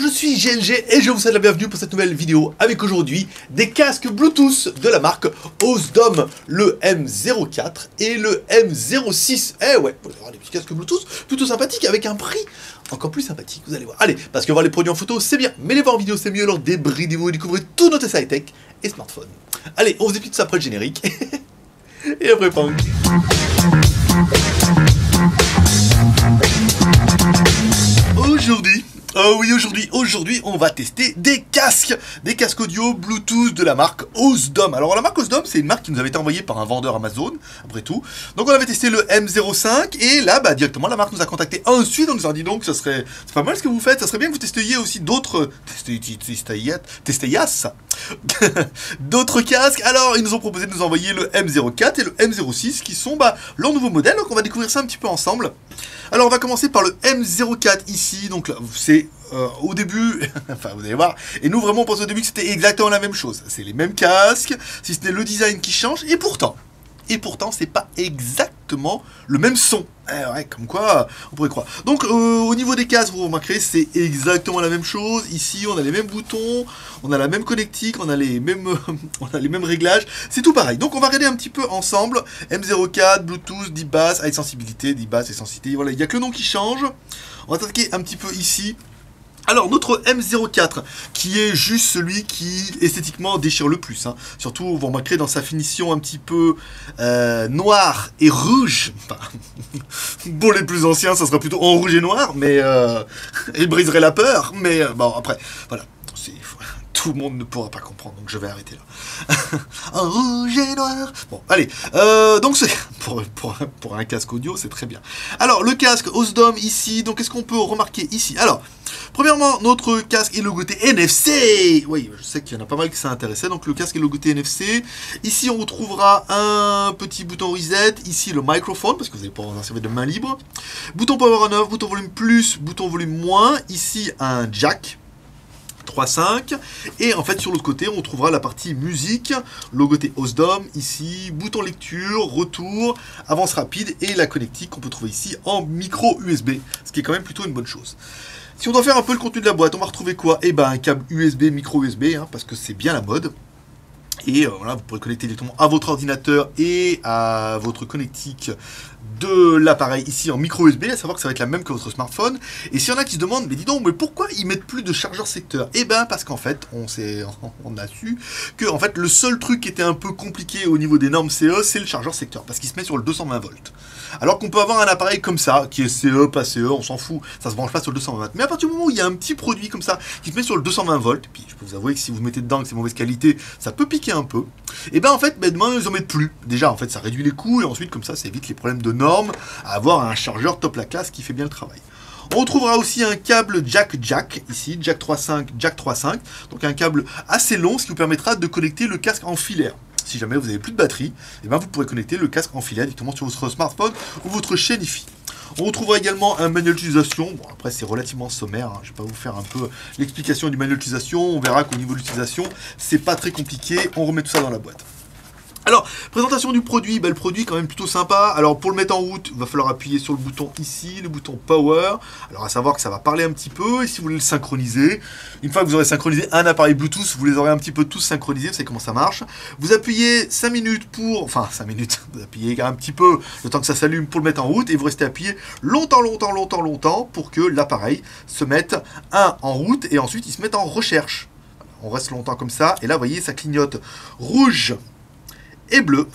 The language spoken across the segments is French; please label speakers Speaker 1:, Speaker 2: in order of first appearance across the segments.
Speaker 1: Je suis GNG et je vous souhaite la bienvenue pour cette nouvelle vidéo avec aujourd'hui des casques Bluetooth de la marque Osdom, le M04 et le M06. Eh ouais, vous allez voir des petits casques Bluetooth plutôt sympathiques avec un prix encore plus sympathique, vous allez voir. Allez, parce que voir les produits en photo c'est bien, mais les voir en vidéo c'est mieux, alors débridez-vous et découvrez tous nos tests high-tech et smartphones. Allez, on vous explique tout ça après le générique. Et après punk. Aujourd'hui, on va tester des casques audio Bluetooth de la marque Osdom. Alors la marque Osdom, c'est une marque qui nous avait été envoyée par un vendeur Amazon, après tout. Donc on avait testé le M05 et là, directement la marque nous a contacté ensuite. On nous a dit donc, c'est pas mal ce que vous faites, ça serait bien que vous testiez aussi d'autres d'autres casques. Alors ils nous ont proposé de nous envoyer le M04 et le M06 qui sont leur nouveau modèle. Donc on va découvrir ça un petit peu ensemble. Alors on va commencer par le M04 ici. Donc là, c'est au début, enfin vous allez voir, et nous vraiment on pense au début que c'était exactement la même chose. C'est les mêmes casques, si ce n'est le design qui change, et pourtant c'est pas exactement le même son. Ouais, comme quoi, on pourrait croire. Donc au niveau des casques, vous remarquerez, c'est exactement la même chose. Ici, on a les mêmes boutons, on a la même connectique, on a les mêmes réglages. C'est tout pareil. Donc on va regarder un petit peu ensemble. M04, Bluetooth, Deep Bass, High Sensibilité, Deep Bass et Sensibilité. Voilà, il n'y a que le nom qui change. On va attaquer un petit peu ici. Alors notre M04 qui est juste celui qui esthétiquement déchire le plus, hein. Surtout vous remarquerez dans sa finition un petit peu noir et rouge. Pour les plus anciens ça sera plutôt en rouge et noir, mais il briserait la peur, mais bon après voilà, tout le monde ne pourra pas comprendre, donc je vais arrêter là. En rouge et noir. Bon, allez. Donc, c'est pour un casque audio, c'est très bien. Alors, le casque Osdom ici. Donc, qu'est-ce qu'on peut remarquer ici? Alors, premièrement, notre casque est logoté NFC. Oui, je sais qu'il y en a pas mal qui s'est intéressé. Donc, le casque est logoté NFC. Ici, on retrouvera un petit bouton reset. Ici, le microphone, parce que vous allez pouvoir en servir de main libre. Bouton power on off, bouton volume plus, bouton volume moins. Ici, un jack 3.5 et en fait sur l'autre côté on trouvera la partie musique, logoté Osdom ici, bouton lecture, retour, avance rapide et la connectique qu'on peut trouver ici en micro USB, ce qui est quand même plutôt une bonne chose. Si on doit faire un peu le contenu de la boîte, on va retrouver quoi? Eh ben un câble USB, micro USB, hein, parce que c'est bien la mode. Et voilà, vous pourrez connecter directement à votre ordinateur et à votre connectique de l'appareil ici en micro USB, à savoir que ça va être la même que votre smartphone. Et s'il y en a qui se demandent, mais dis donc, mais pourquoi ils mettent plus de chargeur secteur? Eh ben parce qu'en fait, on a su que en fait le seul truc qui était un peu compliqué au niveau des normes CE, c'est le chargeur secteur, parce qu'il se met sur le 220 volts. Alors qu'on peut avoir un appareil comme ça, qui est CE, pas CE, on s'en fout, ça se branche pas sur le 220 volts. Mais à partir du moment où il y a un petit produit comme ça, qui se met sur le 220 volts, puis je peux vous avouer que si vous mettez dedans que c'est mauvaise qualité, ça peut piquer un peu. Et ben en fait, demain ils en mettent plus. Déjà en fait ça réduit les coûts, et ensuite comme ça évite les problèmes de normes, à avoir un chargeur top la classe qui fait bien le travail. On retrouvera aussi un câble jack ici, jack 3.5, jack 3.5, donc un câble assez long, ce qui vous permettra de connecter le casque en filaire. Si jamais vous n'avez plus de batterie, et ben vous pourrez connecter le casque en filaire directement sur votre smartphone ou votre chaîne Hi-Fi. On retrouvera également un manuel d'utilisation. Bon, après, c'est relativement sommaire, hein. Je ne vais pas vous faire un peu l'explication du manuel d'utilisation. On verra qu'au niveau de l'utilisation, c'est pas très compliqué. On remet tout ça dans la boîte. Alors, présentation du produit, le produit est quand même plutôt sympa. Alors, pour le mettre en route, il va falloir appuyer sur le bouton ici, le bouton Power. Alors, à savoir que ça va parler un petit peu, et si vous voulez le synchroniser, une fois que vous aurez synchronisé un appareil Bluetooth, vous les aurez un petit peu tous synchronisés, vous savez comment ça marche. Vous appuyez 5 minutes enfin 5 minutes, vous appuyez un petit peu le temps que ça s'allume pour le mettre en route, et vous restez appuyé longtemps pour que l'appareil se mette en route, et ensuite il se mette en recherche. On reste longtemps comme ça, et là, vous voyez, ça clignote rouge et bleu,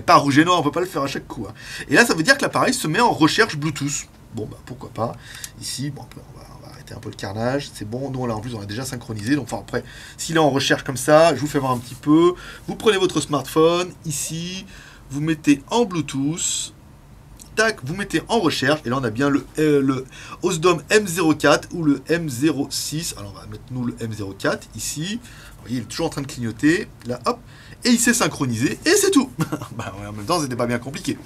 Speaker 1: pas rouge et noir, on peut pas le faire à chaque coup, hein. Et là ça veut dire que l'appareil se met en recherche Bluetooth. Bon pourquoi pas. Ici, bon on va arrêter un peu le carnage, c'est bon, nous là en plus on a déjà synchronisé, donc enfin après, s'il est en recherche comme ça, je vous fais voir un petit peu. Vous prenez votre smartphone, ici, vous mettez en Bluetooth, tac, vous mettez en recherche, et là on a bien le Osdom M04 ou le M06, alors on va mettre nous le M04 ici, vous voyez il est toujours en train de clignoter, là hop, et il s'est synchronisé, et c'est tout. En même temps, c'était pas bien compliqué.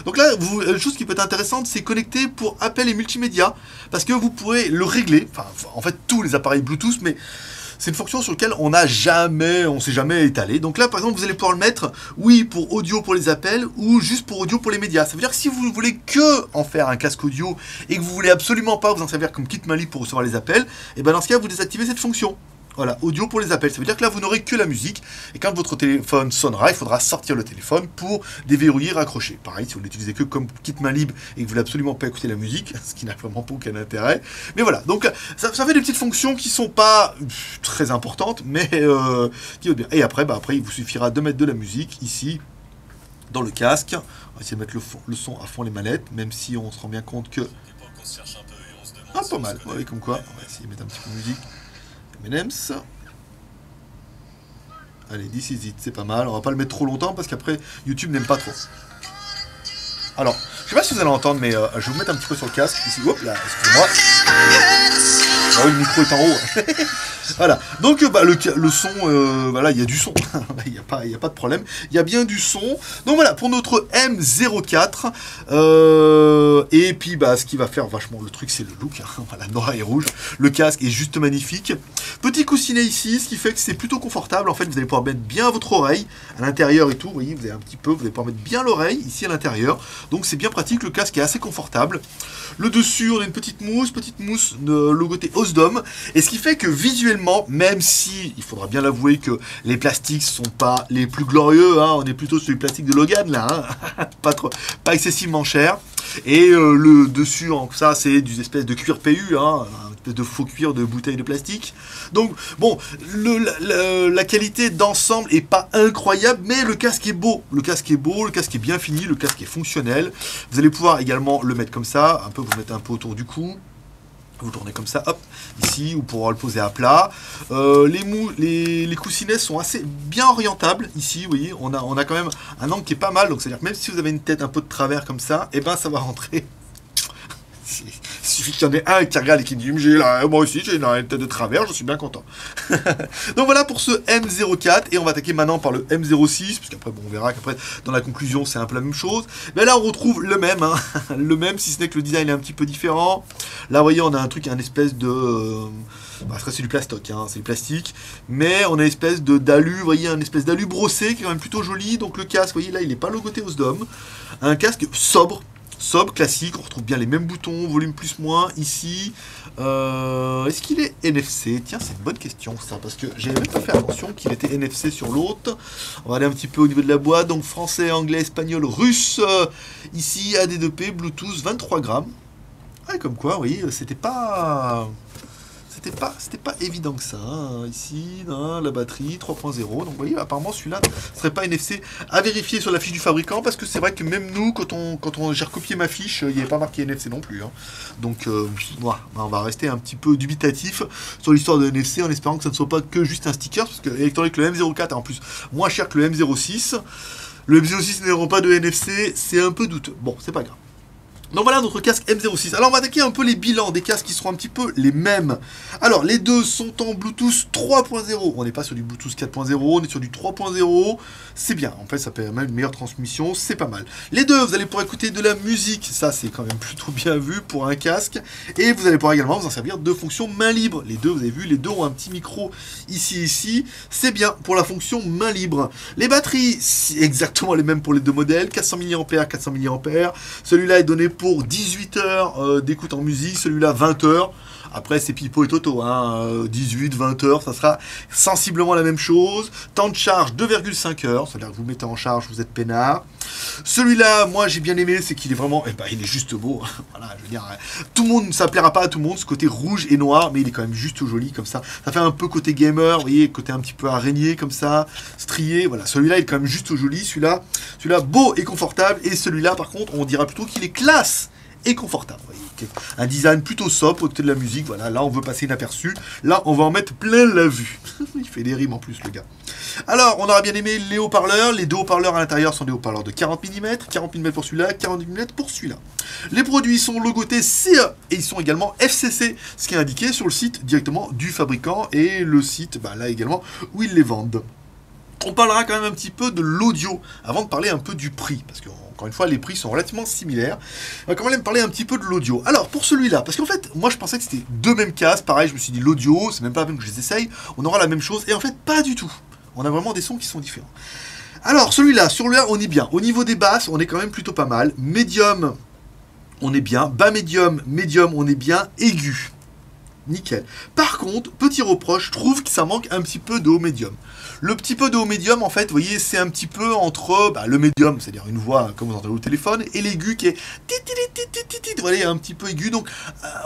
Speaker 1: Donc là, une chose qui peut être intéressante, c'est connecter pour appel et multimédia, parce que vous pourrez le régler, enfin, en fait, tous les appareils Bluetooth, mais c'est une fonction sur laquelle on s'est jamais étalé. Donc là, par exemple, vous allez pouvoir le mettre, oui, pour audio pour les appels ou juste pour audio pour les médias. Ça veut dire que si vous voulez que en faire un casque audio et que vous voulez absolument pas vous en servir comme kit main libre pour recevoir les appels, et ben dans ce cas, vous désactivez cette fonction. Voilà, audio pour les appels. Ça veut dire que là, vous n'aurez que la musique. Et quand votre téléphone sonnera, il faudra sortir le téléphone pour déverrouiller, raccrocher. Pareil, si vous l'utilisez que comme kit main libre et que vous voulez absolument pas écouter la musique, ce qui n'a vraiment pas aucun intérêt. Mais voilà, donc ça fait des petites fonctions qui sont pas très importantes, mais qui vont bien. Et après, il vous suffira de mettre de la musique ici, dans le casque. On va essayer de mettre le son à fond les manettes, même si on se rend bien compte que... Ah, pas mal, ouais, comme quoi. On va essayer de mettre un petit peu de musique. M&M's. Allez, This Is It, c'est pas mal. On va pas le mettre trop longtemps parce qu'après, YouTube n'aime pas trop. Alors, je sais pas si vous allez entendre, mais je vais vous mettre un petit peu sur le casque. Ici, hop là, excusez-moi. Oh, le micro est en haut. Voilà, donc le son, voilà, il y a du son, il n'y a pas de problème, il y a bien du son. Donc voilà, pour notre M04, et puis ce qui va faire vachement le truc, c'est le look, hein. Voilà, noir et rouge, le casque est juste magnifique. Petit coussinet ici, ce qui fait que c'est plutôt confortable, en fait, vous allez pouvoir mettre bien votre oreille, à l'intérieur et tout, vous voyez, vous avez un petit peu, vous allez pouvoir mettre bien l'oreille, ici à l'intérieur, donc c'est bien pratique, le casque est assez confortable. Le dessus, on a une petite mousse de logoté Osdom, et ce qui fait que visuellement, même si, il faudra bien l'avouer que les plastiques sont pas les plus glorieux, hein, on est plutôt sur les plastiques de Logan là, hein, pas excessivement cher. Et le dessus, ça c'est des espèces de cuir PU, hein, un espèce de faux cuir de bouteille de plastique. Donc bon, la qualité d'ensemble est pas incroyable, mais le casque est beau. Le casque est bien fini, le casque est fonctionnel. Vous allez pouvoir également le mettre comme ça, vous mettre un peu autour du cou. Vous tournez comme ça, hop, ici, ou pour le poser à plat. Les coussinets sont assez bien orientables, ici, vous voyez, on a quand même un angle qui est pas mal, donc c'est-à-dire que même si vous avez une tête un peu de travers comme ça, et ben ça va rentrer. Il suffit qu'il y en ait un qui regarde et qui dit moi aussi j'ai une tête de travers, je suis bien content. Donc voilà pour ce M04, et on va attaquer maintenant par le M06, parce qu'après on verra qu'après dans la conclusion c'est un peu la même chose. Mais là on retrouve le même, hein, le même, si ce n'est que le design est un petit peu différent. Là vous voyez on a un truc, un espèce de... c'est du plastoc, hein, c'est du plastique, mais on a une espèce d'alu, vous voyez, un espèce d'alu brossé qui est quand même plutôt joli. Donc le casque, vous voyez là il n'est pas logoté Osdom, un casque sobre, classique, on retrouve bien les mêmes boutons, volume plus moins, ici. Est-ce qu'il est NFC? Tiens, c'est une bonne question ça, parce que j'avais même pas fait attention qu'il était NFC sur l'autre. On va aller un petit peu au niveau de la boîte, donc français, anglais, espagnol, russe, ici, AD2P, Bluetooth, 23 grammes. Ouais, comme quoi, vous voyez, c'était pas évident que ça, hein. Ici, hein, la batterie 3.0, donc vous voyez, apparemment celui-là ne serait pas NFC, à vérifier sur la fiche du fabricant, parce que c'est vrai que même nous, quand j'ai recopié ma fiche, il n'y avait pas marqué NFC non plus, hein. Donc voilà, on va rester un petit peu dubitatif sur l'histoire de NFC, en espérant que ça ne soit pas que juste un sticker, parce que étant donné que le M04 est en plus moins cher que le M06, le M06 n'aura pas de NFC, c'est un peu douteux. Bon, c'est pas grave. Donc voilà notre casque M06. Alors on va attaquer un peu les bilans des casques qui seront un petit peu les mêmes. Alors les deux sont en Bluetooth 3.0. On n'est pas sur du Bluetooth 4.0, on est sur du 3.0. C'est bien, en fait ça permet une meilleure transmission, c'est pas mal. Les deux, vous allez pouvoir écouter de la musique, ça c'est quand même plutôt bien vu pour un casque. Et vous allez pouvoir également vous en servir de fonction main libre. Les deux, vous avez vu, les deux ont un petit micro ici. C'est bien pour la fonction main libre. Les batteries, c'est exactement les mêmes pour les deux modèles. 400 mAh, 400 mAh. Celui-là est donné pour 18 heures d'écoute en musique, celui-là 20 heures. Après, c'est Pipo et Toto, hein, 18, 20 heures, ça sera sensiblement la même chose. Temps de charge, 2,5 heures, c'est-à-dire que vous mettez en charge, vous êtes peinard. Celui-là, moi, j'ai bien aimé, c'est qu'il est vraiment, il est juste beau. Voilà, je veux dire, tout le monde, ça plaira pas à tout le monde, ce côté rouge et noir, mais il est quand même juste joli, comme ça. Ça fait un peu côté gamer, vous voyez, côté un petit peu araignée, comme ça, strié, voilà. Celui-là, il est quand même juste joli, celui-là, beau et confortable, et celui-là, par contre, on dira plutôt qu'il est classe et confortable. Vous voyez, un design plutôt sobre au côté de la musique. Voilà, là on veut passer inaperçu. Là on va en mettre plein la vue. Il fait des rimes en plus le gars. Alors on aura bien aimé les haut-parleurs. Les deux haut-parleurs à l'intérieur sont des haut-parleurs de 40 mm. 40 mm pour celui-là, 40 mm pour celui-là. Les produits sont logotés CE et ils sont également FCC, ce qui est indiqué sur le site directement du fabricant et le site là également où ils les vendent. On parlera quand même un petit peu de l'audio avant de parler un peu du prix, parce qu'on Encore une fois, les prix sont relativement similaires. On va quand même parler un petit peu de l'audio. Alors, pour celui-là, parce qu'en fait, moi je pensais que c'était deux mêmes casques. Pareil, je me suis dit l'audio, c'est même pas la peine que je les essaye. On aura la même chose. Et en fait, pas du tout. On a vraiment des sons qui sont différents. Alors, celui-là, sur le 1, on est bien. Au niveau des basses, on est quand même plutôt pas mal. Médium, on est bien. Bas médium, médium, on est bien. Aigu. Nickel. Par contre, petit reproche, je trouve que ça manque un petit peu de haut médium. Le petit peu de haut médium, en fait, vous voyez, c'est un petit peu entre le médium, c'est-à-dire une voix comme vous entendez au téléphone, et l'aigu qui est voilà, un petit peu aigu. Donc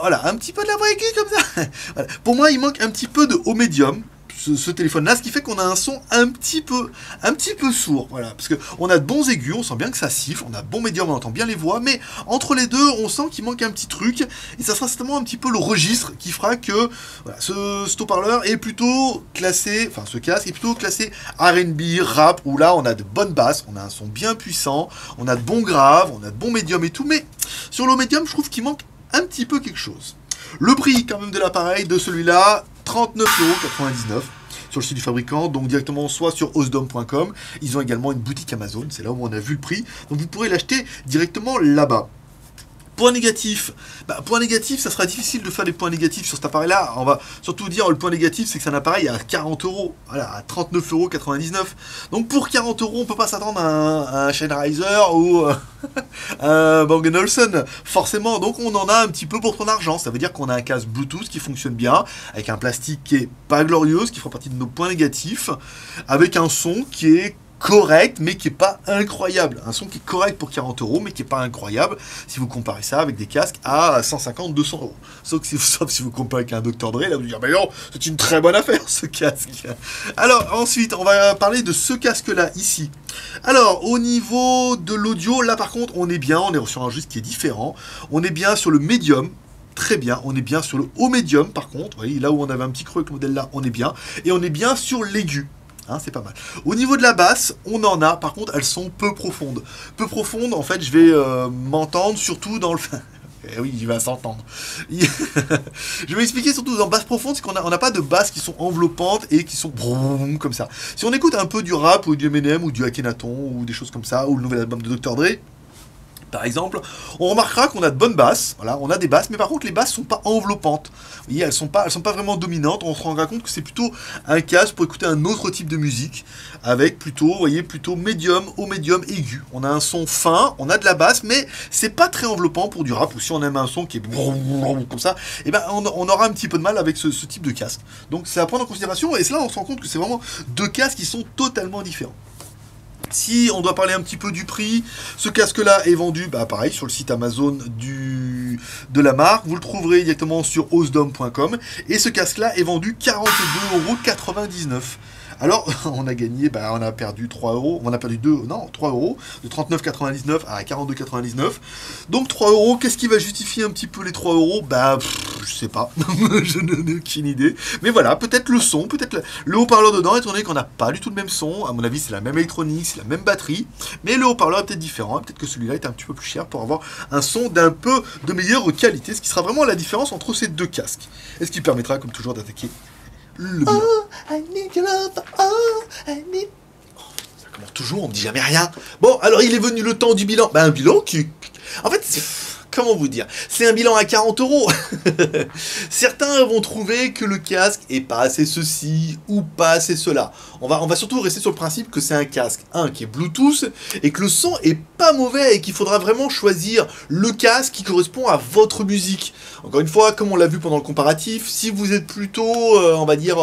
Speaker 1: voilà, un petit peu de la voix aiguë comme ça. Voilà. Pour moi, il manque un petit peu de haut médium. Ce téléphone-là, ce qui fait qu'on a un son un petit peu sourd, voilà, parce que on a de bons aigus, on sent bien que ça siffle, on a de bons médiums, on entend bien les voix, mais entre les deux, on sent qu'il manque un petit truc, et ça sera certainement un petit peu le registre qui fera que voilà, ce haut-parleur est plutôt classé, enfin ce casque est plutôt classé R&B, rap, où là on a de bonnes basses, on a un son bien puissant, on a de bons graves, on a de bons médiums et tout, mais sur le médium, je trouve qu'il manque un petit peu quelque chose. Le prix quand même de l'appareil, de celui-là, 39,99 € sur le site du fabricant, donc directement soit sur osdom.com. Ils ont également une boutique Amazon, c'est là où on a vu le prix, donc vous pourrez l'acheter directement là-bas. Point négatif, ça sera difficile de faire des points négatifs sur cet appareil-là. On va surtout dire le point négatif, c'est que c'est un appareil à 40 €, voilà, à 39,99 €. Donc pour 40 €, on peut pas s'attendre à un Sennheiser ou un Bang & Olufsen, forcément. Donc on en a un petit peu pour ton argent. Ça veut dire qu'on a un casque Bluetooth qui fonctionne bien, avec un plastique qui est pas glorieux, qui fera partie de nos points négatifs, avec un son qui est correct, mais qui est pas incroyable. Un son qui est correct pour 40 €, mais qui est pas incroyable si vous comparez ça avec des casques à 150, 200 €. Sauf si vous comparez avec un Dr. Dre, là vous dire, mais non, c'est une très bonne affaire ce casque. Alors ensuite, on va parler de ce casque-là ici. Alors au niveau de l'audio, là par contre, on est bien, on est sur un registre qui est différent. On est bien sur le médium. Très bien, on est bien sur le haut médium par contre. Vous voyez, là où on avait un petit creux avec le modèle là, on est bien. Et on est bien sur l'aigu. Hein, c'est pas mal. Au niveau de la basse, on en a, par contre, elles sont peu profondes. Peu profondes, en fait, je vais m'entendre, surtout dans le... Eh oui, il va s'entendre. Je vais expliquer surtout dans basse profonde, c'est qu'on n'a pas de basses qui sont enveloppantes et qui sont comme ça. Si on écoute un peu du rap, ou du Eminem, ou du Akhenaton, ou des choses comme ça, ou le nouvel album de Dr. Dre, par exemple, on remarquera qu'on a de bonnes basses, voilà, on a des basses, mais par contre les basses sont pas enveloppantes. Vous voyez, elles sont pas vraiment dominantes. On se rendra compte que c'est plutôt un casque pour écouter un autre type de musique, avec plutôt, vous voyez, plutôt médium, haut médium, aigu. On a un son fin, on a de la basse, mais c'est pas très enveloppant pour du rap. Ou si on aime un son qui est comme ça, et ben on aura un petit peu de mal avec ce type de casque. Donc c'est à prendre en considération, et c'est là on se rend compte que c'est vraiment deux casques qui sont totalement différents. Si on doit parler un petit peu du prix, ce casque-là est vendu, pareil, sur le site Amazon de la marque. Vous le trouverez directement sur osdom.com. Et ce casque-là est vendu 42,99 €. Alors, on a gagné, on a perdu 3 €, on a perdu 3 €, de 39,99 à 42,99. Donc 3 €, qu'est-ce qui va justifier un petit peu les 3 €? Je sais pas, je n'en ai aucune idée. Mais voilà, peut-être le son, peut-être le haut-parleur dedans, étant donné qu'on n'a pas du tout le même son. À mon avis, c'est la même électronique, c'est la même batterie, mais le haut-parleur est peut-être différent. Peut-être que celui-là est un petit peu plus cher pour avoir un son d'un peu de meilleure qualité, ce qui sera vraiment la différence entre ces deux casques. Et ce qui permettra, comme toujours, d'attaquer le bilan. Oh, I need your love, oh, I need... Ça commence toujours, on me dit jamais rien. Bon, alors il est venu le temps du bilan. Un bilan qui... En fait, comment vous dire? C'est un bilan à 40 €. Certains vont trouver que le casque est pas assez ceci ou pas assez cela. On va surtout rester sur le principe que c'est un casque, qui est Bluetooth, et que le son est pas mauvais, et qu'il faudra vraiment choisir le casque qui correspond à votre musique. Encore une fois, comme on l'a vu pendant le comparatif, si vous êtes plutôt, on va dire,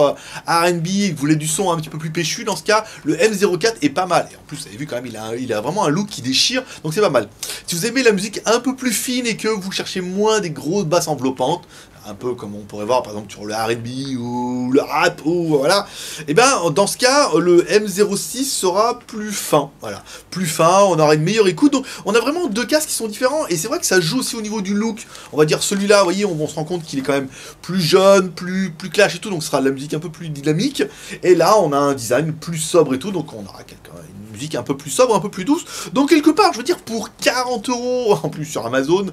Speaker 1: R&B, et que vous voulez du son un petit peu plus péchu, dans ce cas, le M04 est pas mal. Et en plus, vous avez vu quand même, il a vraiment un look qui déchire, donc c'est pas mal. Si vous aimez la musique un peu plus fine et que vous cherchez moins des grosses basses enveloppantes, un peu comme on pourrait voir par exemple sur le R&B ou le rap, ou voilà, et dans ce cas, le M06 sera plus fin, voilà, plus fin, on aura une meilleure écoute, donc on a vraiment deux casques qui sont différents, et c'est vrai que ça joue aussi au niveau du look. On va dire celui-là, vous voyez, on se rend compte qu'il est quand même plus jeune, plus clash et tout, donc ce sera de la musique un peu plus dynamique, et là on a un design plus sobre et tout, donc on aura une musique un peu plus sobre, un peu plus douce, donc quelque part, je veux dire, pour 40 €, en plus sur Amazon,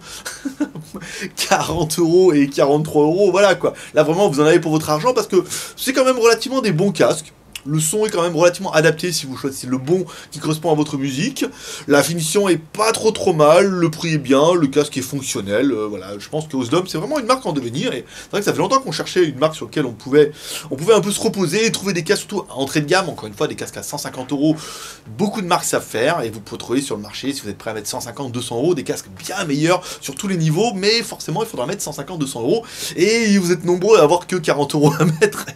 Speaker 1: 40 € et 43 €, voilà quoi. Là vraiment vous en avez pour votre argent parce que c'est quand même relativement des bons casques. Le son est quand même relativement adapté si vous choisissez le bon qui correspond à votre musique. La finition est pas trop mal, le prix est bien, le casque est fonctionnel. Voilà, je pense que Osdom c'est vraiment une marque en devenir. Et c'est vrai que ça fait longtemps qu'on cherchait une marque sur laquelle on pouvait un peu se reposer et trouver des casques surtout à entrée de gamme. Encore une fois, des casques à 150 €. Beaucoup de marques savent faire et vous pouvez trouver sur le marché, si vous êtes prêt à mettre 150, 200 €, des casques bien meilleurs sur tous les niveaux. Mais forcément, il faudra mettre 150, 200 € et vous êtes nombreux à avoir que 40 € à mettre.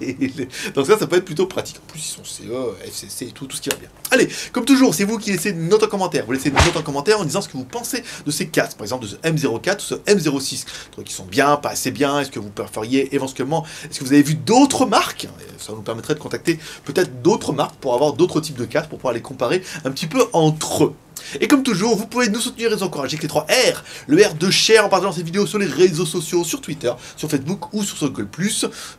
Speaker 1: Donc ça peut être plutôt pratique. En plus, ils sont CE, FCC et tout ce qui va bien. Allez, comme toujours, c'est vous qui laissez une note en commentaire. Vous laissez une note en commentaire en disant ce que vous pensez de ces casques, par exemple de ce M04 ou ce M06. Trucs qui sont bien, pas assez bien. Est-ce que vous préfériez éventuellement, est-ce que vous avez vu d'autres marques? Ça nous permettrait de contacter peut-être d'autres marques pour avoir d'autres types de casques pour pouvoir les comparer un petit peu entre eux. Et comme toujours, vous pouvez nous soutenir et nous encourager avec les 3 R. Le R de share en partageant cette vidéo sur les réseaux sociaux, sur Twitter, sur Facebook ou sur Google+.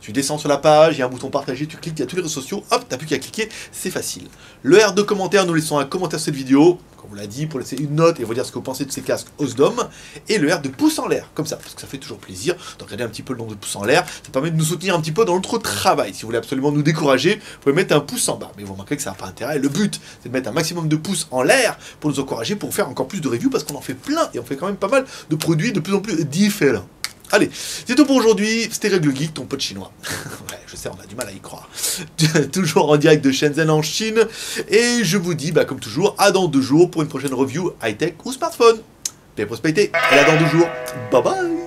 Speaker 1: Tu descends sur la page, il y a un bouton partager, tu cliques, il y a tous les réseaux sociaux, hop, t'as plus qu'à cliquer, c'est facile. Le R de commentaire, nous laissons un commentaire sur cette vidéo, comme on l'a dit, pour laisser une note et vous dire ce que vous pensez de ces casques Osdom. Et le R de pouce en l'air, comme ça, parce que ça fait toujours plaisir de regarder un petit peu le nombre de pouces en l'air. Ça permet de nous soutenir un petit peu dans notre travail. Si vous voulez absolument nous décourager, vous pouvez mettre un pouce en bas. Mais vous remarquez que ça n'a pas intérêt. Le but, c'est de mettre un maximum de pouces en l'air pour nous encourager, pour faire encore plus de reviews, parce qu'on en fait plein et on fait quand même pas mal de produits de plus en plus différents. Allez, c'est tout pour aujourd'hui. C'était Règle Geek, ton pote chinois. Ouais, je sais, on a du mal à y croire. Toujours en direct de Shenzhen en Chine. Et je vous dis, comme toujours, à dans 2 jours pour une prochaine review high-tech ou smartphone. Paix et prospérité. Et à dans 2 jours. Bye bye.